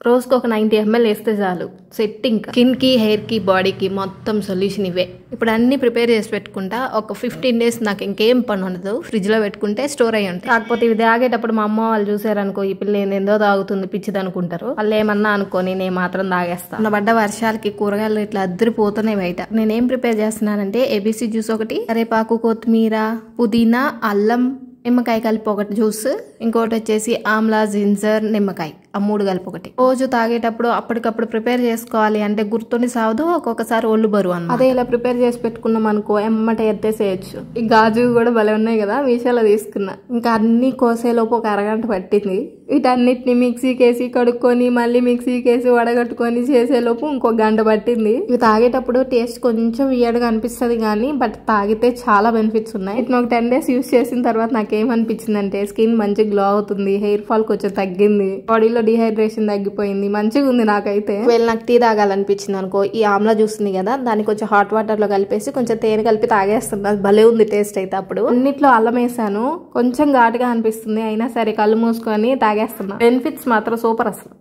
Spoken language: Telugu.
రోజుకు ఒక 90 ml వేస్తే చాలు సెట్టింగ్. స్కిన్ కి, హెయిర్ కి, బాడీకి మొత్తం సొల్యూషన్ ఇవే. ఇప్పుడు అన్ని ప్రిపేర్ చేసి పెట్టుకుంటా. ఒక 15 days నాకు ఇంకేం పని ఉండదు. ఫ్రిడ్జ్ లో పెట్టుకుంటే స్టోర్ అయ్యి ఉంటాయి. కాకపోతే ఇవి తాగేటప్పుడు మా అమ్మ వాళ్ళు చూసారనుకో, ఈ పిల్ల ఏందో తాగుతుంది పిచ్చిది అనుకుంటారు. వాళ్ళు ఏమన్నా అనుకోని నేను మాత్రం తాగేస్తాను. పడ్డ వర్షాలకి కూరగాయలు ఇట్లా అద్దరిపోతున్నాయి బయట. నేనేం ప్రిపేర్ చేస్తున్నానంటే ABC జ్యూస్ ఒకటి, కరేపాకు, కొత్తిమీర, పుదీనా, అల్లం, నిమ్మకాయ కలిపి ఒకటి జ్యూస్, ఇంకోటి వచ్చేసి ఆమ్లా, జింజర్, నిమ్మకాయ, ఆ 3 కలిపి ఒకటి. రోజు తాగేటప్పుడు అప్పటికప్పుడు ప్రిపేర్ చేసుకోవాలి అంటే గుర్తుండి సావదు, ఒక్కొక్కసారి ఒళ్ళు బరువు అన్నమాట. అదే ఇలా ప్రిపేర్ చేసి పెట్టుకున్నాం అనుకో ఎమ్మట ఎత్తేసేయచ్చు. ఈ గాజు కూడా భలే ఉన్నాయి కదా, మీషోలో తీసుకున్నా. ఇంకా అన్ని కోసేలోపు ఒక అరగంట పట్టింది. వీటన్నిటిని మిక్సీకి వేసి కడుక్కొని మళ్ళీ మిక్సీకి వేసి వడగట్టుకొని చేసేలోపు ఇంకో గంట పట్టింది. ఇవి తాగేటప్పుడు టేస్ట్ కొంచెం వియర్డ్గా అనిపిస్తుంది కానీ బట్ తాగితే చాలా బెనిఫిట్స్ ఉన్నాయి. ఇట్లా ఒక 10 days యూస్ చేసిన తర్వాత నాకేమనిపించింది అంటే స్కిన్ మంచి గ్లో అవుతుంది, హెయిర్ ఫాల్ కొంచెం తగ్గింది, బాడీలో డిహైడ్రేషన్ తగ్గిపోయింది, మంచిగా ఉంది నాకైతే. ఒకవేళ నాకు టీ తాగాలనిపించింది అనుకో, ఈ ఆమ్లా చూస్తుంది కదా దాన్ని కొంచెం హాట్ వాటర్ లో కలిపేసి కొంచెం తేనె కలిపి తాగేస్తుంది. భలే ఉంది టేస్ట్ అయితే. అప్పుడు అన్నిట్లో అల్లం వేసాను, కొంచెం ఘాటుగా అనిపిస్తుంది అయినా సరే కళ్ళు మూసుకొని తాగేస్తున్నా. బెనిఫిట్స్ మాత్రం సూపర్ అసలు.